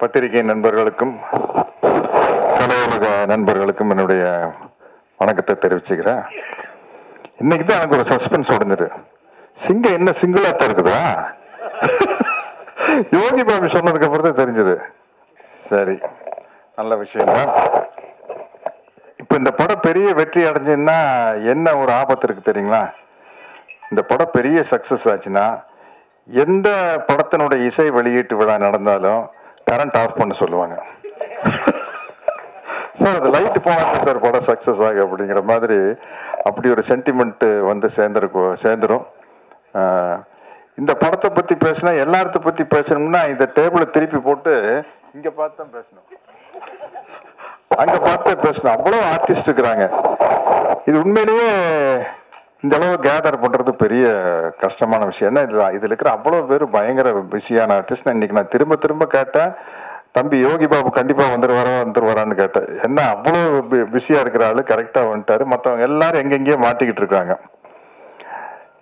பத்திரிகை நண்பர்களுக்கும் கலையுலக நண்பர்களுக்கும் என்னுடைய வணக்கத்தை தெரிவிச்சுக்கிறேன். இன்னைக்கு தான் எனக்கு ஒரு சஸ்பென்ஸ் உடஞ்சிரு. சிங்கம் என்ன சிங்கிளாத்தான் இருக்குதா? யோகி பாபு சொன்னதுக்கு அப்புறம் தான் தெரிஞ்சது. சரி, நல்ல விஷயம் தான். இப்ப இந்த படம் பெரிய வெற்றி அடைஞ்சுன்னா என்ன ஒரு ஆபத்து இருக்கு தெரியுங்களா? இந்த படம் பெரிய சக்சஸ் ஆச்சுன்னா எந்த படத்தினுடைய இசை வெளியீட்டு விழா நடந்தாலும் கரண்ட் ஆஃப் பண்ண சொல்லுவாங்க. சார் அது லைட் போனாதான் சார் படம் சக்சஸ் ஆகும் அப்படிங்கிற மாதிரி அப்படி ஒரு சென்டிமெண்ட் வந்து சேர்ந்துடும். இந்த படத்தை பத்தி பேசினா எல்லாத்த பத்தி பேசணும்னா இந்த டேபிளை திருப்பி போட்டு இங்க பார்த்து பேசணும், அங்க பார்த்து பேசணும். அவ்வளவு ஆர்டிஸ்ட் இருக்கிறாங்க. இது உண்மையிலேயே இந்த அளவு கேதர் பண்றது பெரிய கஷ்டமான விஷயம். என்ன இதுல இருக்கிற அவ்வளவு பேர் பயங்கர பிஸியான ஆர்டிஸ்ட். இன்னைக்கு நான் திரும்ப திரும்ப கேட்டேன், தம்பி யோகி பாபு கண்டிப்பா வந்துருவாரான்னு கேட்டேன். என்ன அவ்வளவு பிஸியா இருக்கிற ஆளு கரெக்டா வந்துட்டாரு. மற்றவங்க எல்லாரும் எங்கெங்கேயோ மாட்டிக்கிட்டு இருக்காங்க.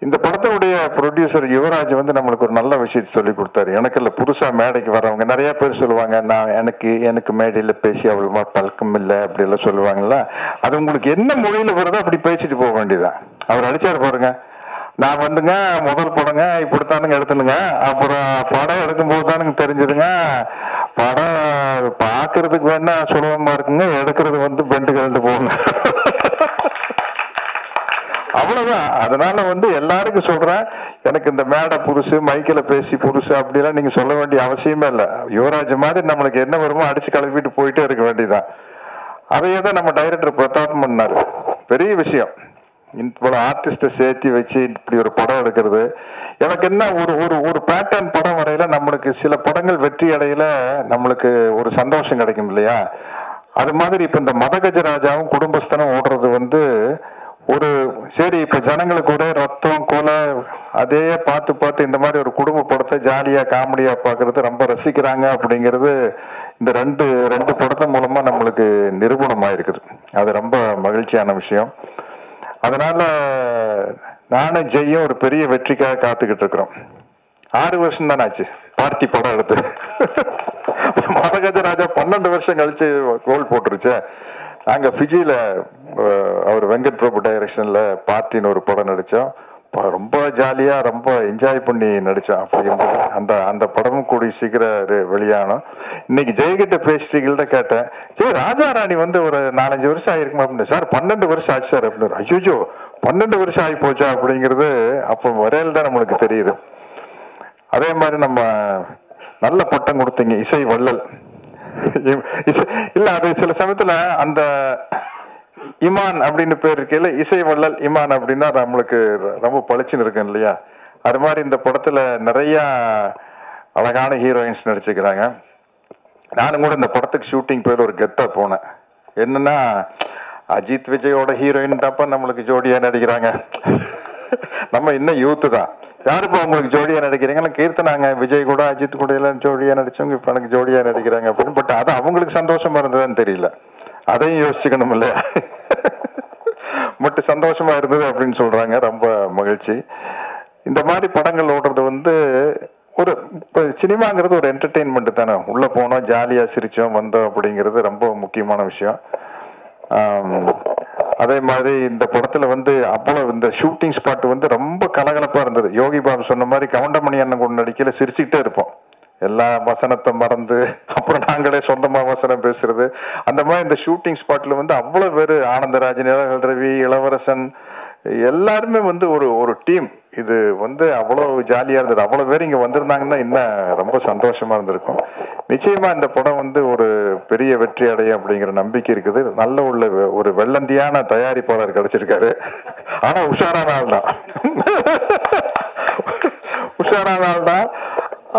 இந்த படத்தினுடைய ப்ரொடியூசர் யுவராஜ் வந்து நம்மளுக்கு ஒரு நல்ல விஷயத்தை சொல்லி கொடுத்தாரு. எனக்கு இல்லை, புதுசா மேடைக்கு வர்றவங்க நிறைய பேர் சொல்லுவாங்க, நான் எனக்கு மேடையில பேசி அவ்வளவா பழக்கம் இல்லை அப்படி எல்லாம் சொல்லுவாங்கல்ல. அது உங்களுக்கு என்ன மொழியில வருதோ அப்படி பேசிட்டு போக வேண்டியதான். அவர் அடிச்சாரு பாருங்க, நான் வந்துங்க முதல் படங்க இப்படித்தானுங்க எடுத்துனுங்க, அப்புறம் படம் எடுக்கும் போது தானுங்க தெரிஞ்சதுங்க, படம் பாக்குறதுக்கு வேணா சுலபமா இருக்குங்க, எடுக்கிறது வந்து பெண்டு கலந்து போகுங்க. அவ்வளவுதான். அதனால வந்து எல்லாருக்கும் சொல்றேன், எனக்கு இந்த மேடை புதுசு, மைக்கில பேசி புதுசு அப்படிலாம் நீங்க சொல்ல வேண்டிய அவசியமே இல்லை. யுவராஜ் மாதிரி நம்மளுக்கு என்ன வருமோ அடிச்சு கிளப்பிட்டு போயிட்டே இருக்க வேண்டியதான். அதையே தான் நம்ம டைரக்டர் பிரதாப் பண்ணாரு. பெரிய விஷயம். இவ்வளவு ஆர்டிஸ்ட சேர்த்தி வச்சு இப்படி ஒரு படம் எடுக்கிறது. எனக்கு என்ன ஒரு பேட்டர்ன் படம் வரையில நம்மளுக்கு சில படங்கள் வெற்றி அடையில நம்மளுக்கு ஒரு சந்தோஷம் கிடைக்கும் இல்லையா? அது மாதிரி இப்ப இந்த மதகஜராஜாவும் குடும்பஸ்தனும் ஓடுறது வந்து ஒரு சரி, இப்ப ஜனங்களுக்கு ஒரே ரத்தம் கொலை அதே பார்த்து இந்த மாதிரி ஒரு குடும்ப படத்தை ஜாலியா காமெடியா பாக்குறது ரொம்ப ரசிக்கிறாங்க அப்படிங்கிறது இந்த ரெண்டு படத்தின் மூலமா நம்மளுக்கு நிரூபணமாயிருக்குது. அது ரொம்ப மகிழ்ச்சியான விஷயம். அதனால நானும் ஜெய்யும் ஒரு பெரிய வெற்றிக்காக காத்துக்கிட்டு இருக்கிறோம். 6 வருஷம் தானே ஆச்சு பார்ட்டி படம் எடுத்து. மதகஜராஜா 12 வருஷம் கழிச்சு கோல் போட்டுருச்சு. நாங்க ஃபிஜியில அவர் வெங்கட் பிரபு டைரக்ஷன்ல பார்ட்டின்னு ஒரு படம் நடிச்சோம். ரொம்ப ஜாலியா ரொம்ப என்ஜாய் பண்ணி நடிச்சோம். அப்படி அந்த படமும் கூடி சீக்கிரம் வெளியானோம். இன்னைக்கு ஜெயகிட்ட பேசிட்டீங்கள்ட்ட கேட்டேன், சரி ராஜா ராணி வந்து ஒரு 4-5 வருஷம் ஆயிருக்குமா அப்படின்னு. சார் 12 வருஷம் ஆச்சு சார் அப்படின்னு. ஐயோ 12 வருஷம் ஆகி போச்சா அப்படிங்கிறது அப்போ வரையில தான் நம்மளுக்கு தெரியுது. அதே மாதிரி நம்ம நல்ல பட்டம் கொடுத்தீங்க, இசை வள்ளல். இல்ல அது சில சமயத்துல அந்த இமான் அப்படின்னு பேர் இருக்கையில இசை வள்ளல் இமான் அப்படின்னா நம்மளுக்கு ரொம்ப பளிச்சுன்னு இருக்கும் இல்லையா? அது மாதிரி இந்த படத்துல நிறைய அழகான ஹீரோயின்ஸ் நடிச்சுக்கிறாங்க. நானும் கூட இந்த படத்துக்கு ஷூட்டிங் பேர் ஒரு கெத்தா போனேன். என்னன்னா, அஜித் விஜயோட ஹீரோயின் தாப்பா நம்மளுக்கு ஜோடியா நடிக்கிறாங்க. நம்ம இன்னும் யூத்து தான். யாருப்பா உங்களுக்கு ஜோடியா நடிக்கிறீங்க? கீர்த்தனாங்க விஜய் கூட அஜித் கூட எல்லாம் ஜோடியா நடிச்சவங்க இப்ப எனக்கு ஜோடியா நடிக்கிறாங்க அப்படின்னு. பட் அது அவங்களுக்கு சந்தோஷமா இருந்ததுன்னு தெரியல. அதையும் யோசிச்சுக்கணும் இல்லையா? மட்டும் சந்தோஷமா இருந்தது அப்படின்னு சொல்றாங்க. ரொம்ப மகிழ்ச்சி. இந்த மாதிரி படங்கள் ஓடுறது வந்து ஒரு சினிமாங்கிறது ஒரு என்டர்டெயின்மெண்ட் தானே. உள்ள போனோம், ஜாலியா சிரிச்சோம் வந்தோம் அப்படிங்கிறது ரொம்ப முக்கியமான விஷயம். அதே மாதிரி இந்த படத்துல வந்து அவ்வளவு இந்த ஷூட்டிங் ஸ்பாட் வந்து ரொம்ப கலகலப்பா இருந்தது. யோகி பாபு சொன்ன மாதிரி கவுண்டமணி அண்ணன் கூட நடிக்கல சிரிச்சுக்கிட்டே இருப்போம். எல்லா வசனத்தை மறந்து அப்புறம் நாங்களே சொந்தமா வசனம் பேசுறது. அந்த மாதிரி இந்த ஷூட்டிங் ஸ்பாட்ல வந்து அவ்வளவு பேரு, ஆனந்தராஜன், நிழல் ரவி, இளவரசன் எல்லாருமே வந்து ஒரு டீம். இது வந்து அவ்வளவு ஜாலியா இருந்தது. அவ்வளவு பேர் இங்க வந்திருந்தாங்கன்னா இன்னும் ரொம்ப சந்தோஷமா இருந்திருக்கும். நிச்சயமா இந்த படம் வந்து ஒரு பெரிய வெற்றி அடையும் அப்படிங்கிற நம்பிக்கை இருக்குது. நல்ல ஒரு வெள்ளந்தியான தயாரிப்பாளர் கிடைச்சிருக்காரு. ஆனா உஷாரான ஆள் தான். உஷாரான ஆள் தான்.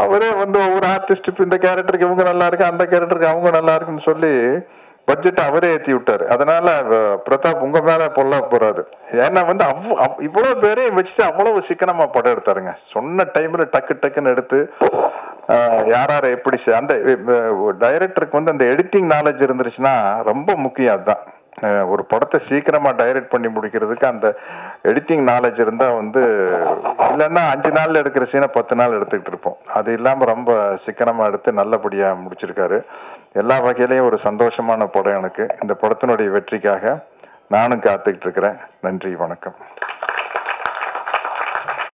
அவரே வந்து ஒவ்வொரு ஆர்டிஸ்ட் இந்த கேரக்டருக்கு இவங்க நல்லா இருக்கு, அந்த கேரக்டருக்கு அவங்க நல்லா இருக்குன்னு சொல்லி பட்ஜெட் அவரே ஏற்றி விட்டாரு. அதனால பிரதாப் உங்க மேல பொல்ல போறாது. ஏன்னா வந்து இவ்வளவு பேரையும் வச்சுட்டு அவ்வளவு சிக்கனமா படம் எடுத்தாருங்க. சொன்ன டைம்ல டக்குன்னு எடுத்து யார எப்படி அந்த டைரக்டருக்கு வந்து அந்த எடிட்டிங் நாலேஜ் இருந்துருச்சுன்னா ரொம்ப முக்கியம். அதுதான் ஒரு படத்தை சீக்கிரமாக டைரக்ட் பண்ணி முடிக்கிறதுக்கு அந்த எடிட்டிங் நாலேஜ் இருந்தால் வந்து இல்லைன்னா 5 நாளில் எடுக்கிற சீனை 10 நாள் எடுத்துக்கிட்டு இருப்போம். அது இல்லாமல் ரொம்ப சிக்கனமாக எடுத்து நல்லபடியாக முடிச்சிருக்காரு. எல்லா வகையிலையும் ஒரு சந்தோஷமான படம் எனக்கு. இந்த படத்தினுடைய வெற்றிக்காக நானும் காத்துக்கிட்டு இருக்கிறேன். நன்றி, வணக்கம்.